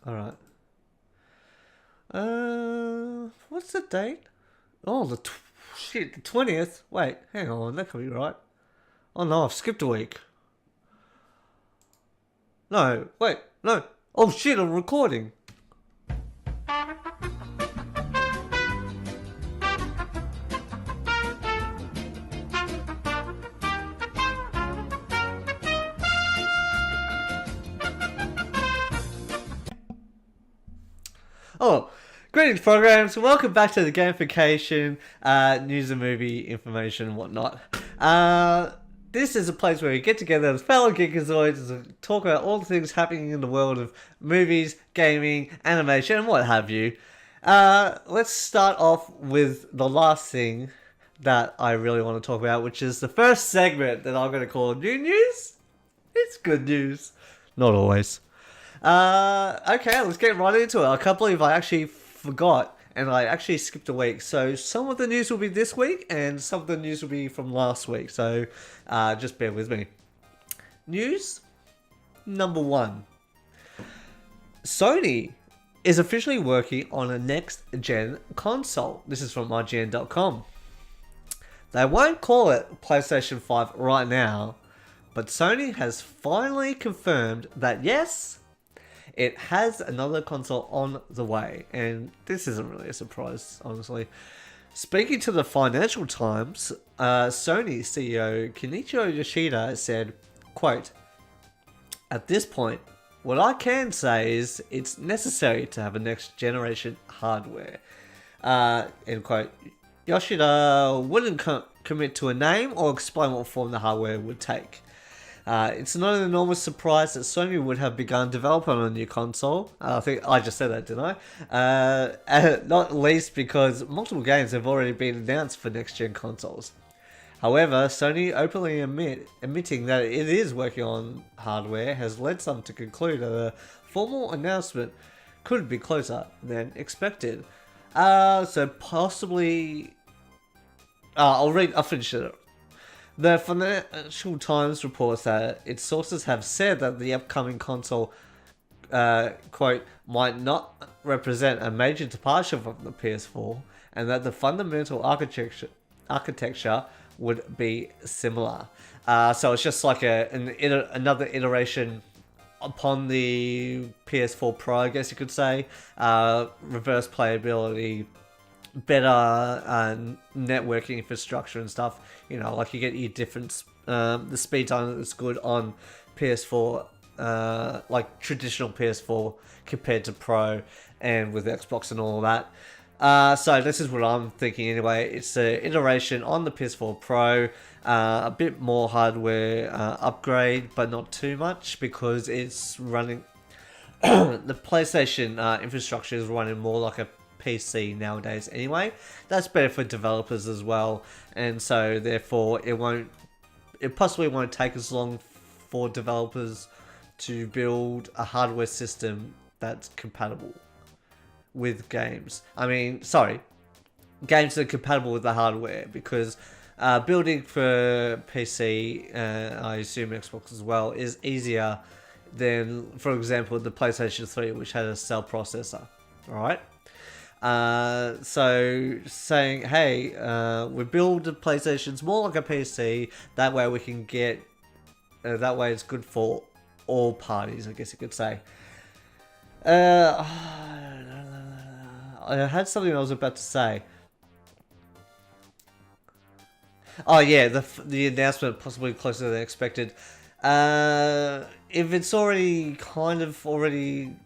Alright. What's the date? Oh, shit, the 20th? Wait, hang on, that could be right. Oh no, I've skipped a week. No, wait, no. Oh shit, I'm recording. Oh, greetings, programs. Welcome back to the gamification, news and movie information and whatnot. This is a place where we get together as fellow geekazoids to talk about all the things happening in the world of movies, gaming, animation, and what have you. Let's start off with the last thing that I really want to talk about, which is the first segment that I'm going to call New News. It's good news. Not always. Okay, let's get right into it. I can't believe I actually forgot and I actually skipped a week. So some of the news will be this week and some of the news will be from last week. So just bear with me. News number one. Sony is officially working on a next-gen console. This is from IGN.com. They won't call it PlayStation 5 right now, but Sony has finally confirmed that yes, it has another console on the way, and this isn't really a surprise, honestly. Speaking to the Financial Times, Sony CEO Kenichiro Yoshida said, quote, "At this point, what I can say is it's necessary to have a next generation hardware." End quote. Yoshida wouldn't commit to a name or explain what form the hardware would take. It's not an enormous surprise that Sony would have begun developing on a new console. I think I just said that, didn't I? Not least because multiple games have already been announced for next-gen consoles. However, Sony openly admitting that it is working on hardware has led some to conclude that a formal announcement could be closer than expected. So possibly... I'll finish it. The Financial Times reports that its sources have said that the upcoming console, quote, might not represent a major departure from the PS4, and that the fundamental architecture would be similar. So it's just like another iteration upon the PS4 Pro, I guess you could say. Reverse playability, better networking infrastructure and stuff. You know, like you get your different the speed time that's good on PS4, like traditional PS4 compared to Pro, and with Xbox and all that. So this is what I'm thinking anyway. It's an iteration on the PS4 Pro, a bit more hardware upgrade, but not too much because it's running. The PlayStation infrastructure is running more like a PC nowadays anyway. That's better for developers as well, and so therefore it possibly won't take as long for developers to build a hardware system that's compatible with games. Games that are compatible with the hardware, because building for PC, I assume Xbox as well, is easier than, for example, the PlayStation 3, which had a cell processor. Alright? So saying, hey, we build the PlayStations more like a PC, that way we can get, that way it's good for all parties, I guess you could say. I had something I was about to say. Oh yeah, the announcement possibly closer than expected. If it's already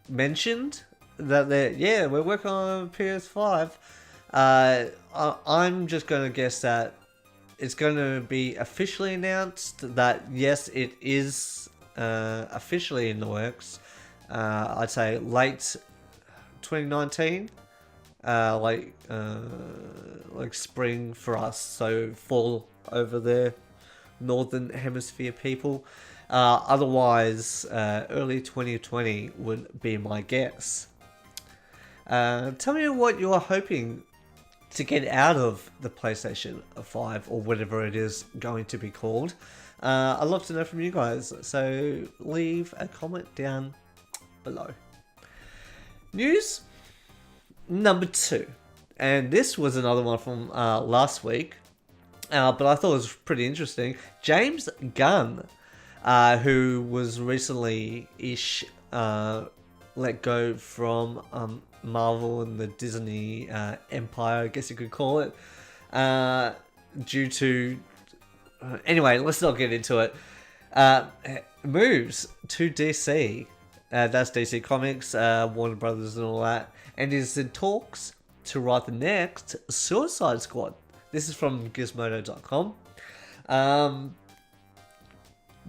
mentioned that we're working on PS5, I'm just going to guess that it's going to be officially announced that yes, it is officially in the works. I'd say late 2019, like spring for us, so fall over there, northern hemisphere people. Otherwise, early 2020 would be my guess. Tell me what you're hoping to get out of the PlayStation 5 or whatever it is going to be called. I'd love to know from you guys, so leave a comment down below. News number 2. And this was another one from last week. But I thought it was pretty interesting. James Gunn, who was recently let go from Marvel and the Disney empire, I guess you could call it, due to... anyway, let's not get into it. Moves to DC. That's DC Comics, Warner Brothers and all that. And is in talks to write the next Suicide Squad. This is from Gizmodo.com.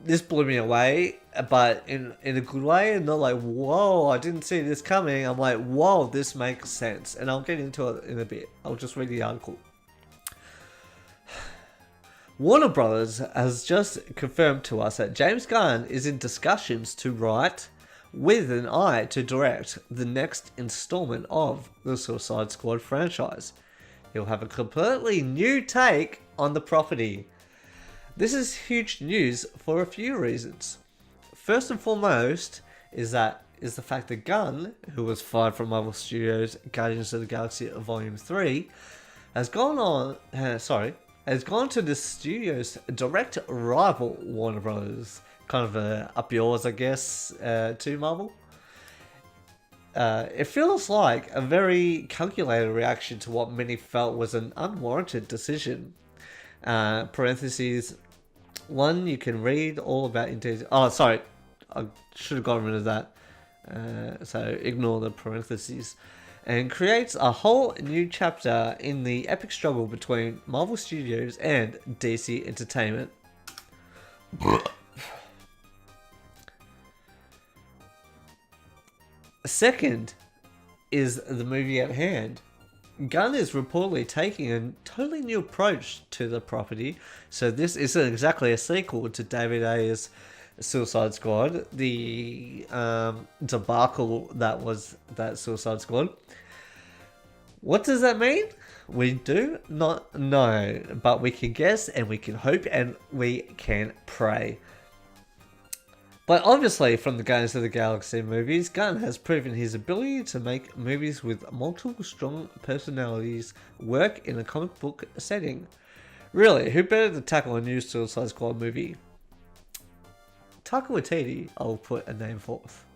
This blew me away, but in a good way, and not like, whoa, I didn't see this coming. I'm like, whoa, this makes sense. And I'll get into it in a bit. I'll just read the article. Warner Brothers has just confirmed to us that James Gunn is in discussions to write, with an eye to direct, the next installment of the Suicide Squad franchise. He'll have a completely new take on the property. This is huge news for a few reasons. First and foremost is the fact that Gunn, who was fired from Marvel Studios' Guardians of the Galaxy Volume 3, has gone to the studio's direct rival, Warner Bros. Kind of up yours, I guess, to Marvel. It feels like a very calculated reaction to what many felt was an unwarranted decision. Parentheses, one you can read all about in detail. Oh, sorry, I should have gotten rid of that. So ignore the parentheses. And creates a whole new chapter in the epic struggle between Marvel Studios and DC Entertainment. Second is the movie at hand. Gunn is reportedly taking a totally new approach to the property, so this isn't exactly a sequel to David Ayer's Suicide Squad, the debacle that was that Suicide Squad. What does that mean? We do not know, but we can guess and we can hope and we can pray. But obviously, from the Guardians of the Galaxy movies, Gunn has proven his ability to make movies with multiple strong personalities work in a comic book setting. Really, who better to tackle a new Suicide Squad movie? Taika Waititi, I'll put a name forth.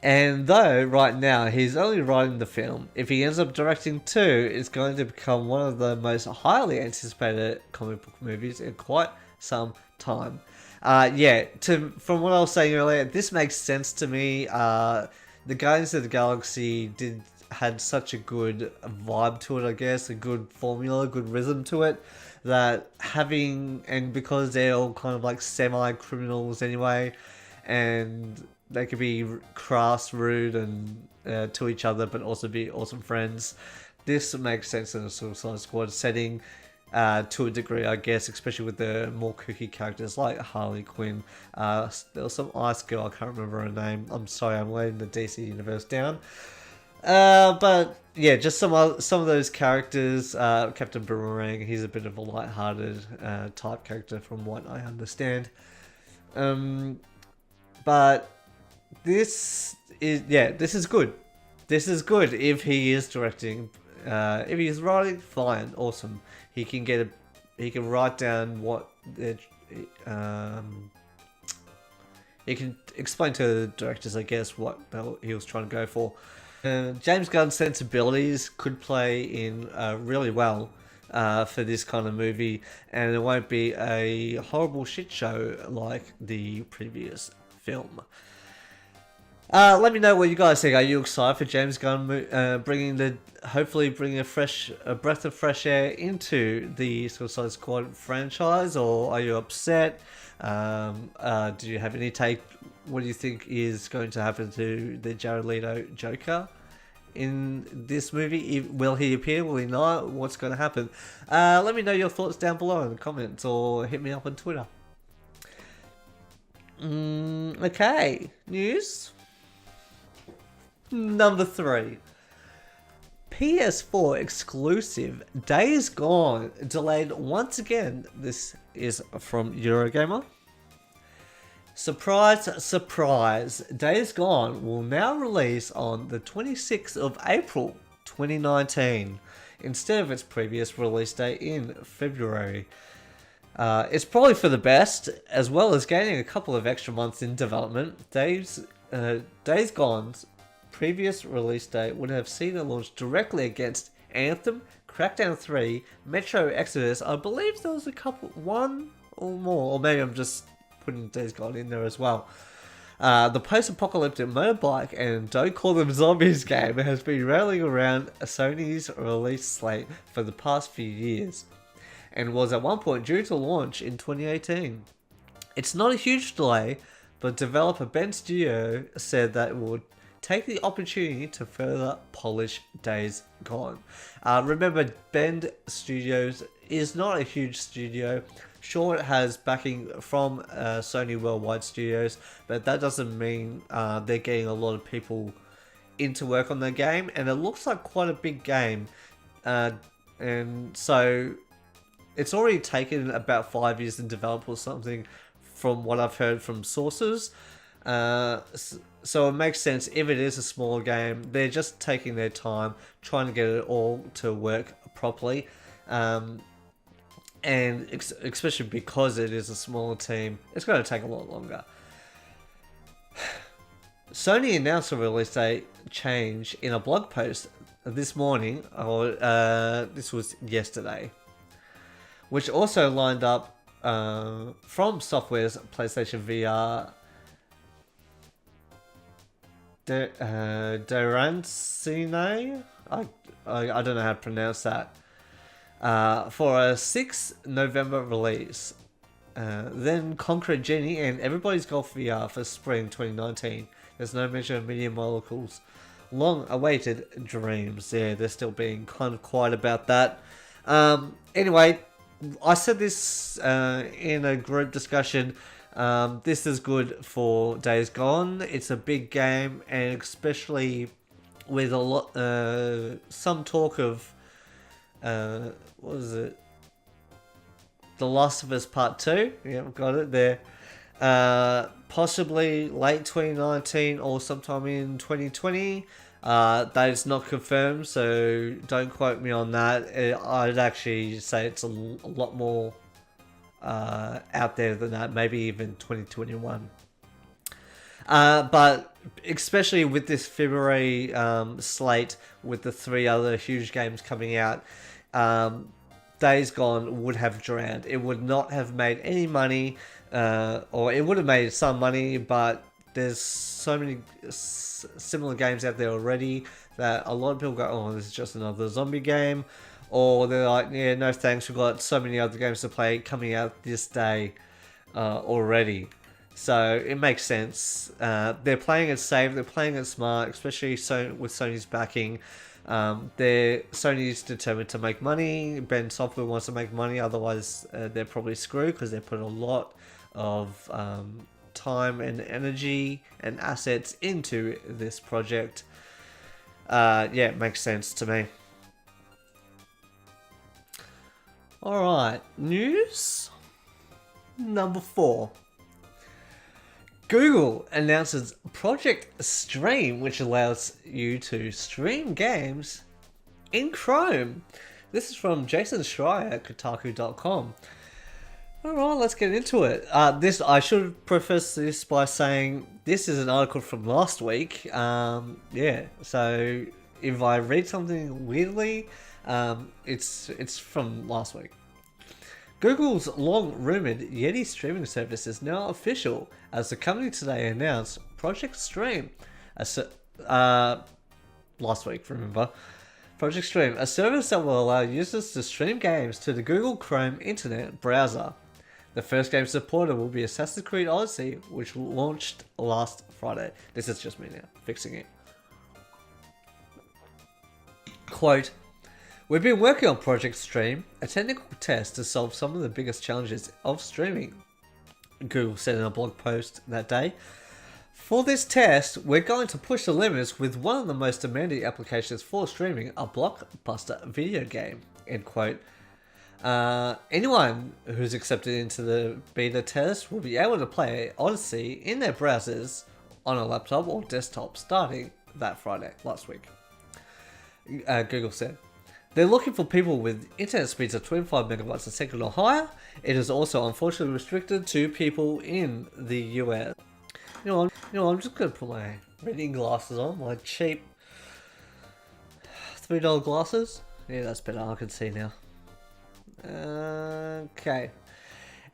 And though, right now, he's only writing the film, if he ends up directing too, it's going to become one of the most highly anticipated comic book movies in quite some time. From what I was saying earlier, this makes sense to me. The Guardians of the Galaxy had such a good vibe to it, I guess, a good formula, a good rhythm to it, that and because they're all kind of like semi-criminals anyway, and they could be crass, rude, and to each other, but also be awesome friends. This makes sense in a Suicide Squad setting. To a degree, I guess, especially with the more kooky characters like Harley Quinn. There was some ice girl, I can't remember her name. I'm sorry, I'm letting the DC universe down. But yeah, just some of those characters. Captain Boomerang, he's a bit of a light-hearted type character from what I understand. But this is good. This is good if he is directing. If he's writing, fine, awesome. He can write down what he can explain to the directors, I guess, what he was trying to go for. James Gunn's sensibilities could play in really well for this kind of movie, and it won't be a horrible shit show like the previous film. Let me know what you guys think. Are you excited for James Gunn hopefully bringing a breath of fresh air into the Suicide Squad franchise, or are you upset? Do you have any take? What do you think is going to happen to the Jared Leto Joker in this movie? Will he appear? Will he not? What's going to happen? Let me know your thoughts down below in the comments, or hit me up on Twitter. Okay, news number 3. PS4 exclusive Days Gone delayed once again. This is from Eurogamer. Surprise, surprise, Days Gone will now release on the 26th of April 2019 instead of its previous release date in February. It's probably for the best, as well as gaining a couple of extra months in development. Days Gone's previous release date would have seen it launch directly against Anthem, Crackdown 3, Metro Exodus. I believe there was one or more, or maybe I'm just putting Days Gone in there as well. The post-apocalyptic motorbike and Don't Call Them Zombies game has been rattling around Sony's release slate for the past few years, and was at one point due to launch in 2018. It's not a huge delay, but developer Bend Studio said that it would take the opportunity to further polish Days Gone. Remember, Bend Studios is not a huge studio. Sure, it has backing from Sony Worldwide Studios, but that doesn't mean they're getting a lot of people into work on their game, and it looks like quite a big game. And so it's already taken about 5 years to develop or something, from what I've heard from sources. So it makes sense if it is a smaller game. They're just taking their time, trying to get it all to work properly. And especially because it is a smaller team, it's going to take a lot longer. Sony announced a release date change in a blog post this morning, or this was yesterday, which also lined up from Software's PlayStation VR Derancine. I don't know how to pronounce that. For a 6th November release. Then Concrete Genie and Everybody's Golf VR for spring 2019. There's no mention of Media Molecule's long-awaited dreams. Yeah, they're still being kind of quiet about that. Anyway, I said this in a group discussion. This is good for Days Gone. It's a big game, and especially with a lot, some talk of what is it? The Last of Us Part 2. Yeah, I've got it there. Possibly late 2019 or sometime in 2020. That is not confirmed, so don't quote me on that. I'd actually say it's a lot more out there than that, maybe even 2021. But especially with this February slate, with the 3 other huge games coming out, Days Gone would have drowned. It would not have made any money, or it would have made some money, but there's so many similar games out there already that a lot of people go, oh, this is just another zombie game. Or they're like, yeah, no thanks, we've got so many other games to play coming out this day already. So it makes sense. They're playing it safe, they're playing it smart, especially with Sony's backing. Sony's determined to make money. Bend Software wants to make money, otherwise they're probably screwed, because they put a lot of time and energy and assets into this project. Yeah, it makes sense to me. Alright, news number 4. Google announces Project Stream, which allows you to stream games in Chrome. This is from Jason Schreier at Kotaku.com. Alright, let's get into it. I should preface this by saying this is an article from last week. Yeah, so if I read something weirdly, it's from last week. Google's long-rumoured Yeti streaming service is now official, as the company today announced Project Stream. Last week, remember? Project Stream, a service that will allow users to stream games to the Google Chrome internet browser. The first game supported will be Assassin's Creed Odyssey, which launched last Friday. This is just me now, fixing it. Quote, we've been working on Project Stream, a technical test to solve some of the biggest challenges of streaming, Google said in a blog post that day. For this test, we're going to push the limits with one of the most demanding applications for streaming, a blockbuster video game, end quote. Anyone who's accepted into the beta test will be able to play Odyssey in their browsers on a laptop or desktop starting that Friday last week. Google said. They're looking for people with internet speeds of 25 megabytes a second or higher. It is also unfortunately restricted to people in the US. You know, I'm just going to put my reading glasses on, my cheap $3 glasses. Yeah, that's better, I can see now. Okay.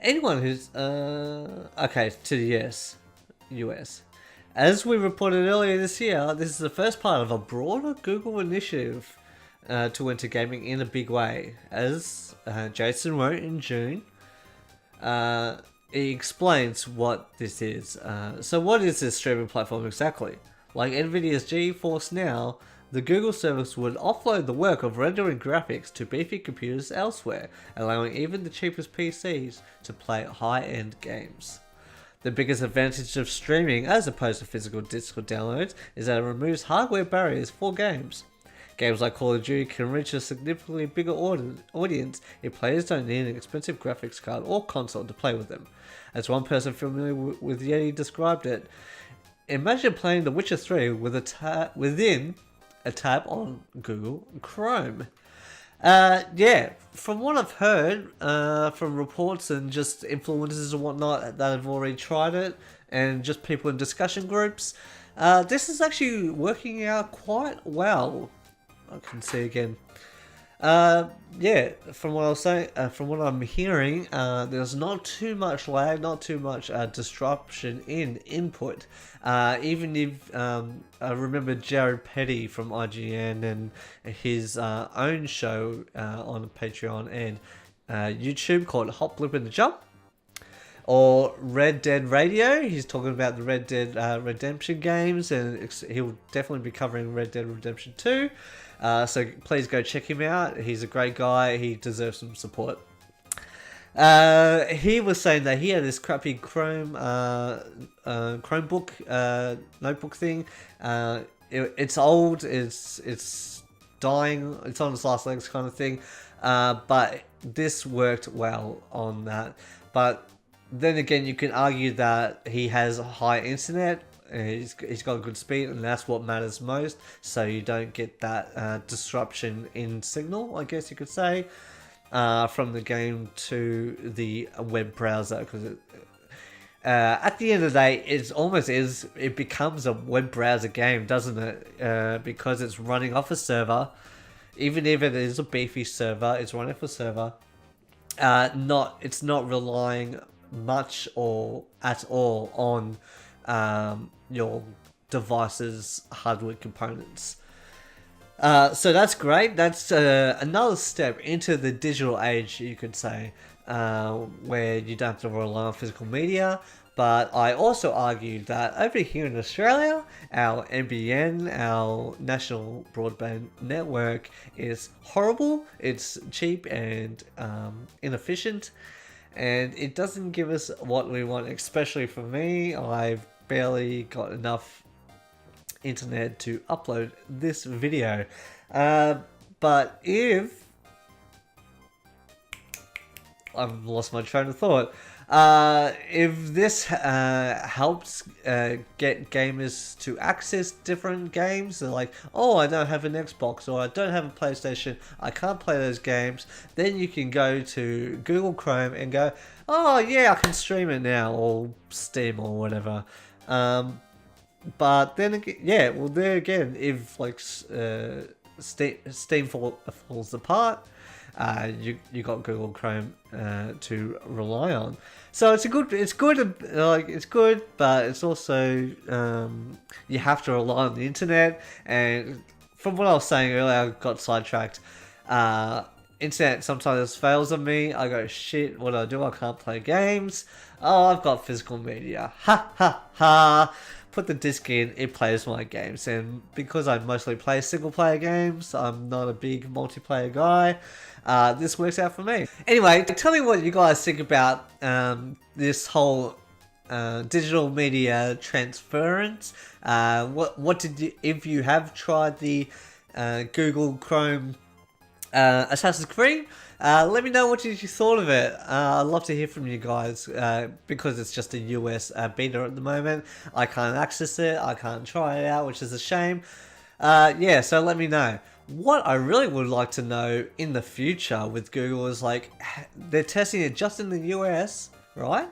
Anyone who's okay, to the US. As we reported earlier this year, this is the first part of a broader Google initiative to enter gaming in a big way. As Jason wrote in June, he explains what this is. So what is this streaming platform exactly? Like Nvidia's GeForce Now, the Google service would offload the work of rendering graphics to beefy computers elsewhere, allowing even the cheapest PCs to play high-end games. The biggest advantage of streaming, as opposed to physical digital downloads, is that it removes hardware barriers for games. Games like Call of Duty can reach a significantly bigger audience if players don't need an expensive graphics card or console to play with them. As one person familiar with Yeti described it, imagine playing The Witcher 3 with within a tab on Google Chrome. Yeah, from what I've heard from reports and just influencers and whatnot that have already tried it, and just people in discussion groups, this is actually working out quite well. I can see again. Yeah, from what I was saying, from what I'm hearing, there's not too much lag, not too much disruption in input. Even if I remember Jared Petty from IGN and his own show on Patreon and YouTube called Hot Blip and the Jump, or Red Dead Radio. He's talking about the Red Dead Redemption games, and he'll definitely be covering Red Dead Redemption 2. So please go check him out. He's a great guy. He deserves some support. He was saying that he had this crappy Chromebook notebook thing. It's old. It's dying. It's on its last legs, kind of thing. But this worked well on that. But then again, you can argue that he has high internet. He's got a good speed, and that's what matters most. So you don't get that disruption in signal, I guess you could say, from the game to the web browser. Because at the end of the day, it becomes a web browser game, doesn't it? Because it's running off a server. Even if it is a beefy server, it's running off a server. It's not relying much or at all on your device's hardware components. So that's great. That's another step into the digital age, you could say, where you don't have to rely on physical media. But I also argue that over here in Australia, our NBN, our National Broadband Network, is horrible. It's cheap and inefficient, and it doesn't give us what we want, especially for me. I've barely got enough internet to upload this video. But if I've lost my train of thought. If this helps get gamers to access different games, they're like, oh, I don't have an Xbox or I don't have a PlayStation, I can't play those games, then you can go to Google Chrome and go, oh yeah, I can stream it now, or Steam or whatever. But then again, yeah, well there again, if like Steam falls apart, you got Google Chrome to rely on. So it's good, but it's also you have to rely on the internet. And from what I was saying earlier, I got sidetracked. Internet sometimes fails on me. I go, shit, what do? I can't play games. Oh, I've got physical media. Ha ha ha. Put the disc in, it plays my games. And because I mostly play single player games, I'm not a big multiplayer guy. This works out for me. Anyway, tell me what you guys think about this whole digital media transference. What did you, if you have tried the Google Chrome Assassin's Creed. Let me know what you thought of it. I'd love to hear from you guys because it's just a US beta at the moment. I can't access it. I can't try it out, which is a shame. Yeah, so let me know. What I really would like to know in the future with Google is like, they're testing it just in the US, right?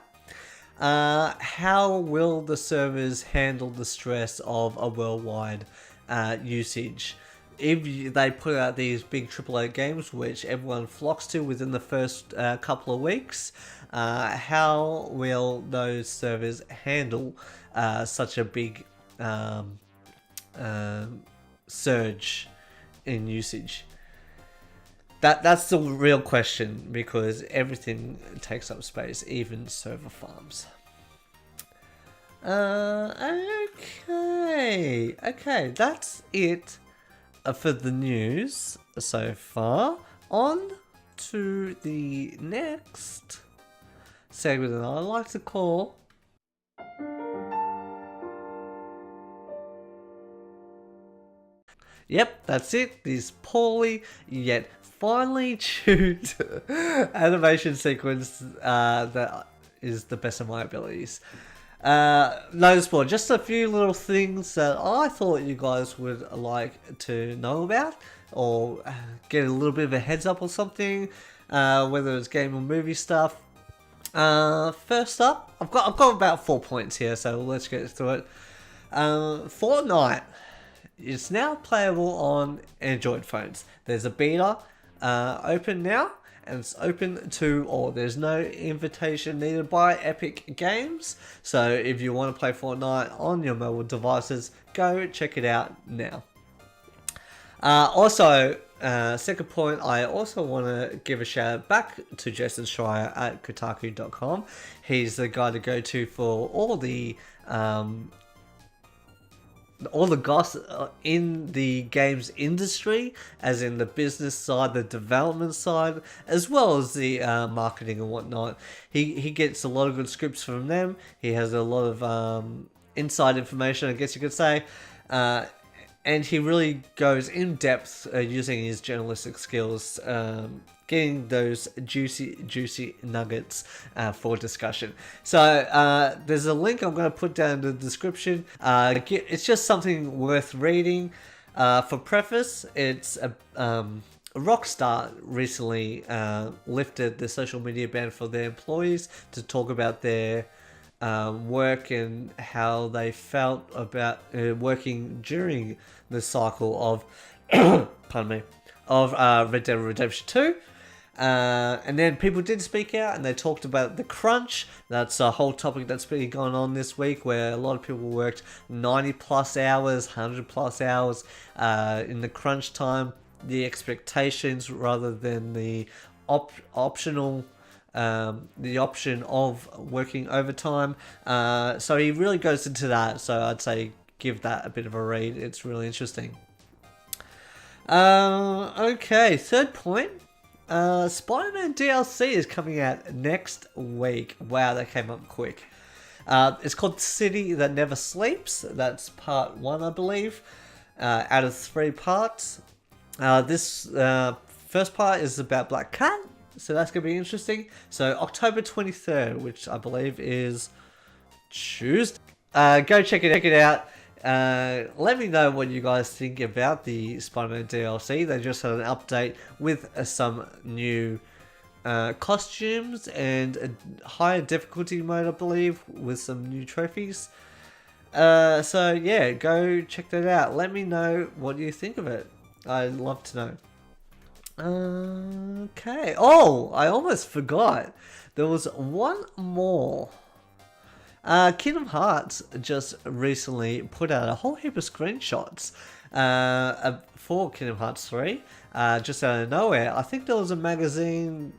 How will the servers handle the stress of a worldwide usage? If they put out these big AAA games, which everyone flocks to within the first couple of weeks, how will those servers handle such a big surge in usage? That's the real question, because everything takes up space, even server farms. Okay, that's it for the news so far. On to the next segment that I like to call Yep, that's it. This poorly yet finely tuned animation sequence that is the best of my abilities. Noticeable, just a few little things that I thought you guys would like to know about, or get a little bit of a heads up or something, whether it's game or movie stuff. First up, I've got about 4 points here, so let's get through it. Fortnite. It's now playable on Android phones. There's a beta open now, and it's open to all. There's no invitation needed by Epic Games. So if you want to play Fortnite on your mobile devices, go check it out now. Also, second point, I also want to give a shout out back to Jason Schreier at Kotaku.com. He's the guy to go to for all the gossip in the games industry, as in the business side, the development side, as well as the marketing and whatnot. He gets a lot of good scripts from them. He has a lot of inside information, I guess you could say. And he really goes in depth using his journalistic skills, getting those juicy nuggets for discussion. So there's a link I'm going to put down in the description. It's just something worth reading. For preface, it's Rockstar recently lifted the social media ban for their employees to talk about their work and how they felt about working during the cycle of Red Dead Redemption 2. And then people did speak out and they talked about the crunch. That's a whole topic that's been going on this week, where a lot of people worked 90 plus hours, 100 plus hours in the crunch time, the expectations rather than the optional the option of working overtime. So he really goes into that, so I'd say give that a bit of a read. It's really interesting. Okay, third point. Spider-Man DLC is coming out next week. Wow, that came up quick. It's called City That Never Sleeps. That's part 1, I believe, out of 3 parts. This first part is about Black Cat, so that's going to be interesting. So October 23rd, which I believe is Tuesday. Go check it out. Let me know what you guys think about the Spider-Man DLC. They just had an update with some new costumes and a higher difficulty mode, I believe, with some new trophies. So yeah, go check that out. Let me know what you think of it. I'd love to know. Okay. Oh, I almost forgot. There was one more. Kingdom Hearts just recently put out a whole heap of screenshots for Kingdom Hearts 3, just out of nowhere. I think there was a magazine,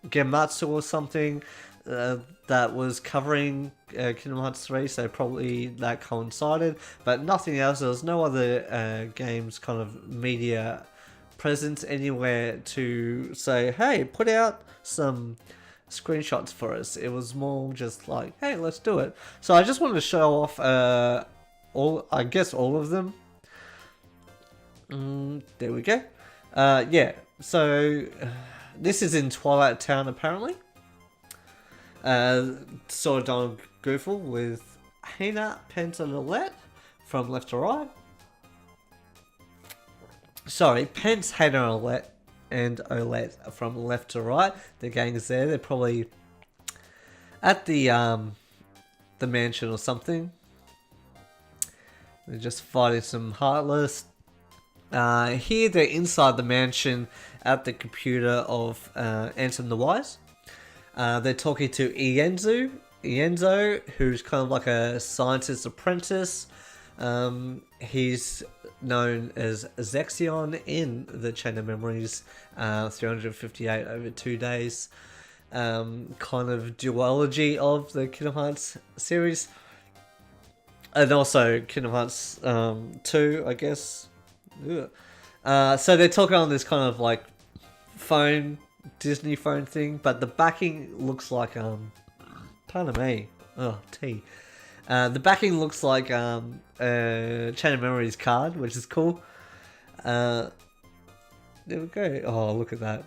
Gematsu or something, that was covering Kingdom Hearts 3, so probably that coincided, but nothing else. There was no other games kind of media presence anywhere to say, hey, put out some screenshots for us. It was more just like, hey, let's do it. So I just wanted to show off all of them. There we go. Yeah, so this is in Twilight Town apparently. Sort of Donald Goofle with Hina, Pence and Olette from left to right. Sorry, Pence, Hina, and Olette from left to right. The gang is there. They're probably at the mansion or something. They're just fighting some Heartless. Here they're inside the mansion at the computer of Ansem the Wise. They're talking to Ienzo, who's kind of like a scientist apprentice. He's known as Zexion in the Chain of Memories, 358 over 2 days. Kind of duology of the Kingdom Hearts series. And also Kingdom Hearts 2, I guess. So they're talking on this kind of like phone, Disney phone thing, but the backing looks like pardon me. Oh, tea. The backing looks like a Chain of Memories card, which is cool. There we go. Oh, look at that.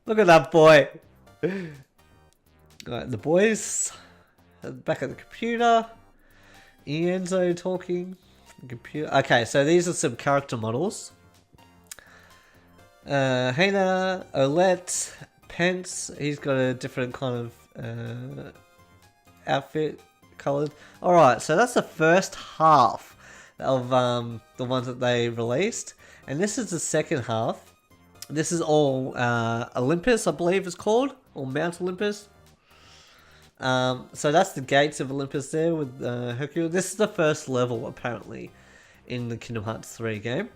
Look at that boy. Alright, the boys back at the computer. Ienzo talking. Computer. Okay, so these are some character models. Hina, Olette, Pence. He's got a different kind of outfit, coloured. Alright, so that's the first half of the ones that they released. And this is the second half. This is all Olympus, I believe it's called. Or Mount Olympus. So that's the gates of Olympus there with Hercule. This is the first level, apparently, in the Kingdom Hearts 3 game.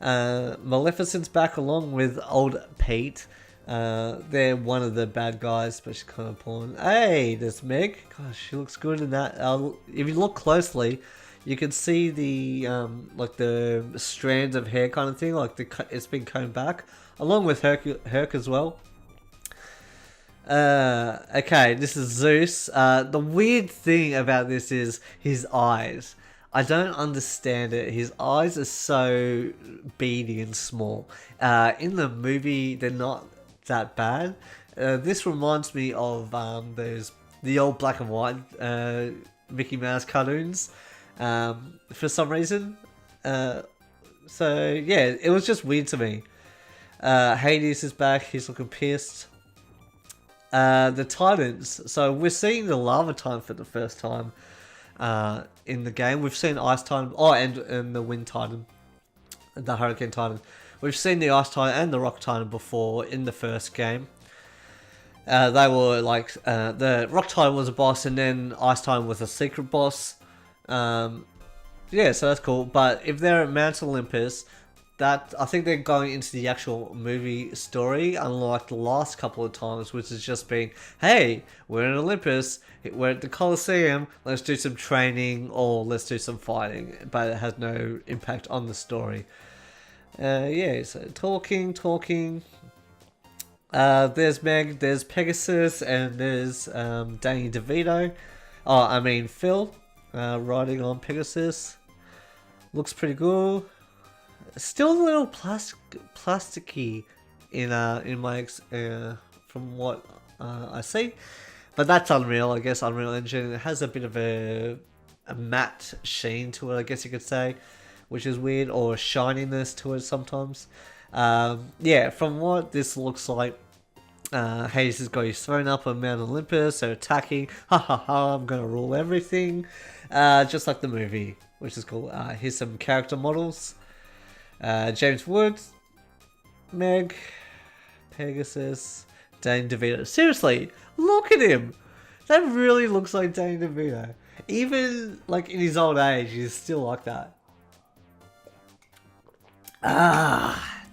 Maleficent's back along with old Pete. They're one of the bad guys, but she's kind of pulling. Hey, there's Meg. Gosh, she looks good in that. If you look closely, you can see the like the strands of hair kind of thing, like it's been combed back, along with Herc as well. Okay, this is Zeus. The weird thing about this is his eyes. I don't understand it. His eyes are so beady and small. In the movie, they're not that bad. This reminds me of the old black and white Mickey Mouse cartoons for some reason. So yeah, it was just weird to me. Hades is back. He's looking pissed. The Titans. So we're seeing the Lava Titan for the first time in the game. We've seen Ice Titan. Oh, and the Wind Titan. The Hurricane Titan. We've seen the Ice Titan and the Rock Titan before in the first game. They were like... the Rock Titan was a boss and then Ice Titan was a secret boss. Yeah, so that's cool. But if they're at Mount Olympus... I think they're going into the actual movie story, unlike the last couple of times, which has just been, hey, we're in Olympus, we're at the Colosseum, let's do some training or let's do some fighting, but it has no impact on the story. Yeah, so talking. There's Meg, there's Pegasus, and there's Danny DeVito. Phil, riding on Pegasus. Looks pretty cool. Still a little plasticky in my from what I see, but that's Unreal. I guess Unreal Engine. It has a bit of a matte sheen to it, I guess you could say, which is weird, or shininess to it sometimes. Yeah, from what this looks like, Hades has got his throne up on Mount Olympus. They're attacking. Ha ha ha! I'm gonna rule everything, just like the movie, which is cool. Here's some character models. James Woods, Meg, Pegasus, Danny DeVito. Seriously, look at him. That really looks like Danny DeVito. Even like in his old age, he's still like that.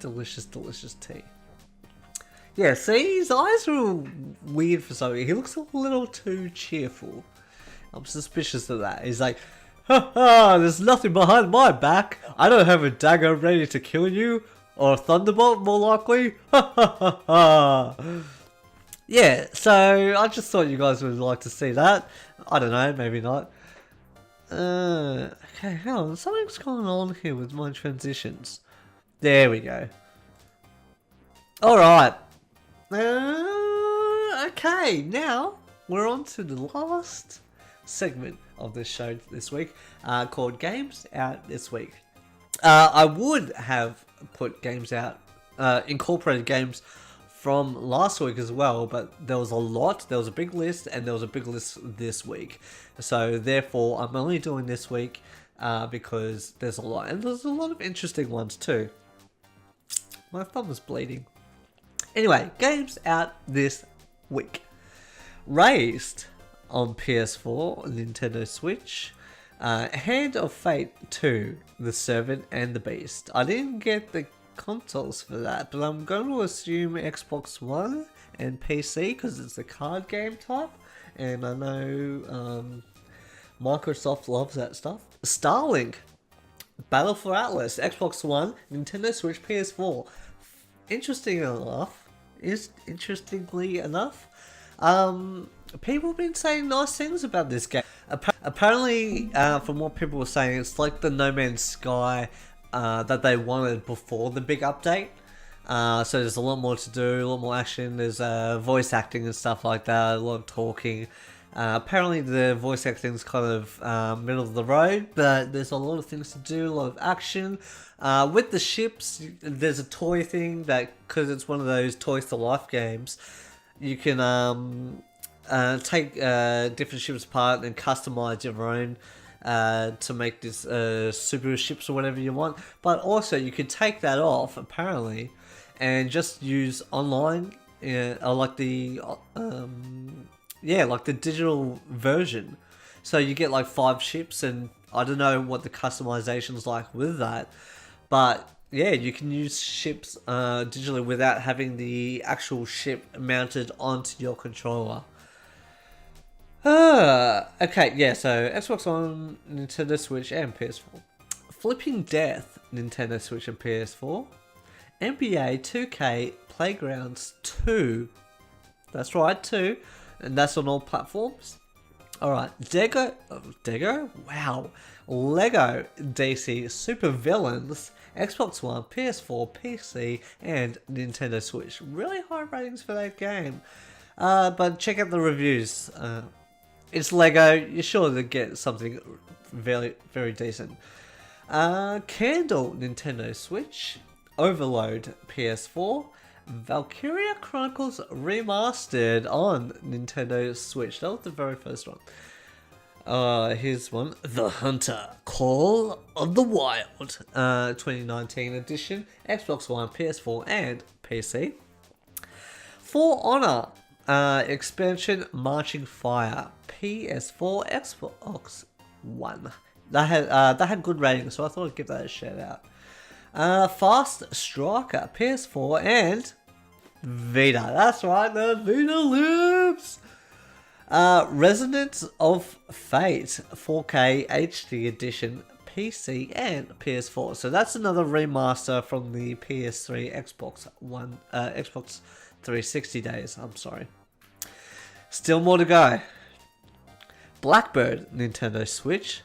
Delicious tea. Yeah, see, his eyes are weird for something. He looks a little too cheerful. I'm suspicious of that. He's like, ha ha, there's nothing behind my back. I don't have a dagger ready to kill you. Or a thunderbolt, more likely. Ha ha ha ha. Yeah, so I just thought you guys would like to see that. I don't know, maybe not. Okay, hang on. Something's going on here with my transitions. There we go. Alright. Okay, now we're on to the last segment of this show this week, called Games Out This Week. I would have put games out, incorporated games from last week as well, but there was a big list, and there was a big list this week. So therefore, I'm only doing this week because there's a lot, and there's a lot of interesting ones too. My thumb is bleeding. Anyway, games out this week. Raised on PS4, Nintendo Switch, Hand of Fate 2, The Servant and the Beast. I didn't get the consoles for that, but I'm going to assume Xbox One and PC because it's a card game type, and I know Microsoft loves that stuff. Starlink, Battle for Atlas, Xbox One, Nintendo Switch, PS4. Interestingly enough, people have been saying nice things about this game. Apparently, from what people were saying, it's like the No Man's Sky that they wanted before the big update. So there's a lot more to do, a lot more action. There's voice acting and stuff like that, a lot of talking. Apparently the voice acting is kind of middle of the road, but there's a lot of things to do, a lot of action. With the ships, there's a toy thing that, because it's one of those Toys to Life games, you can take different ships apart and customize your own to make this super ships or whatever you want. But also you could take that off, apparently, and just use online, like the like the digital version. So you get like 5 ships, and I don't know what the customization's like with that, but yeah, you can use ships digitally without having the actual ship mounted onto your controller. Okay, yeah, so Xbox One, Nintendo Switch, and PS4. Flipping Death, Nintendo Switch and PS4. NBA 2K Playgrounds 2. That's right, 2. And that's on all platforms. Alright, Lego? Wow. Lego DC Super Villains, Xbox One, PS4, PC, and Nintendo Switch. Really high ratings for that game. But check out the reviews. It's Lego, you're sure to get something very, very decent. Candle, Nintendo Switch. Overload, PS4. Valkyria Chronicles Remastered on Nintendo Switch. That was the very first one. Here's one. The Hunter, Call of the Wild, 2019 edition. Xbox One, PS4, and PC. For Honor, expansion Marching Fire, PS4, Xbox One. That had good ratings, so I thought I'd give that a shout out. Fast Striker, PS4, and Vita. That's right, the Vita lives. Resonance of Fate, 4K HD edition, PC and PS4. So that's another remaster from the PS3, Xbox One, Xbox 360 days. I'm sorry. Still more to go. Blackbird, Nintendo Switch.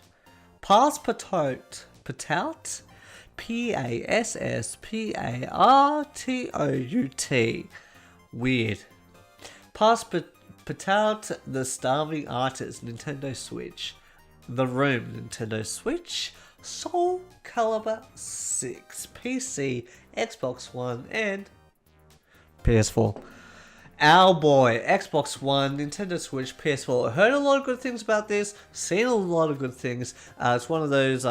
Passport, Patout, Passport. Weird. Patout, The Starving Artist, Nintendo Switch. The Room, Nintendo Switch. Soul Calibur 6, PC, Xbox One, and PS4. Owlboy, Xbox One, Nintendo Switch, PS4. Heard a lot of good things about this. Seen a lot of good things. It's one of those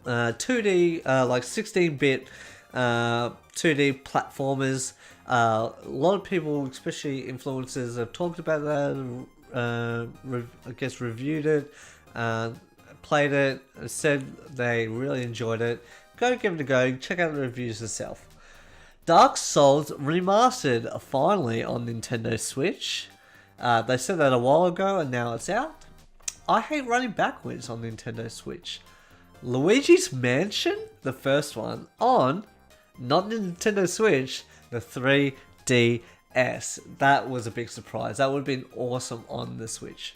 2D, like 16-bit 2D platformers. A lot of people, especially influencers, have talked about that. I guess reviewed it, played it, said they really enjoyed it. Go give it a go. Check out the reviews yourself. Dark Souls Remastered, finally on Nintendo Switch. They said that a while ago and now it's out. I hate running backwards on Nintendo Switch. Luigi's Mansion, the first one, on, not Nintendo Switch, the 3DS. That was a big surprise. That would have been awesome on the Switch.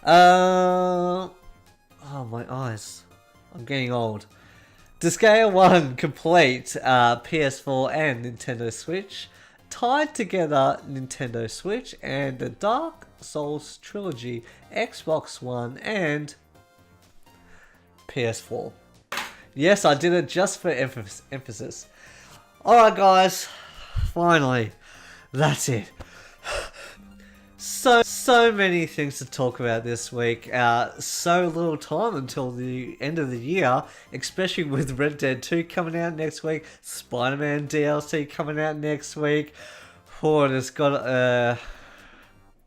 Oh, my eyes. I'm getting old. Disgaea 1 complete, PS4 and Nintendo Switch. Tied together Nintendo Switch and the Dark Souls trilogy, Xbox One and PS4. Yes, I did it just for emphasis. Alright guys, finally, that's it. So many things to talk about this week. So little time until the end of the year, especially with Red Dead 2 coming out next week, Spider-Man DLC coming out next week. Oh, there's a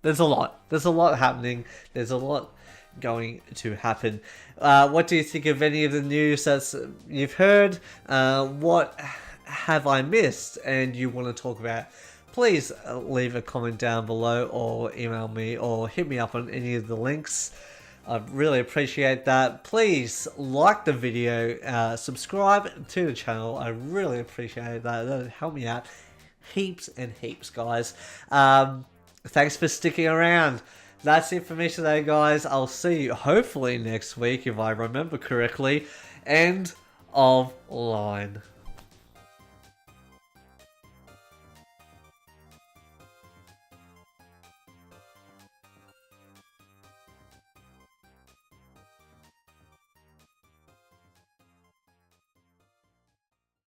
lot. There's a lot happening. There's a lot going to happen. What do you think of any of the news that you've heard? What have I missed and you want to talk about? Please leave a comment down below or email me or hit me up on any of the links. I'd really appreciate that. Please like the video, subscribe to the channel. I really appreciate that. That would help me out heaps and heaps, guys. Thanks for sticking around. That's it for me today, guys. I'll see you hopefully next week if I remember correctly. End of line.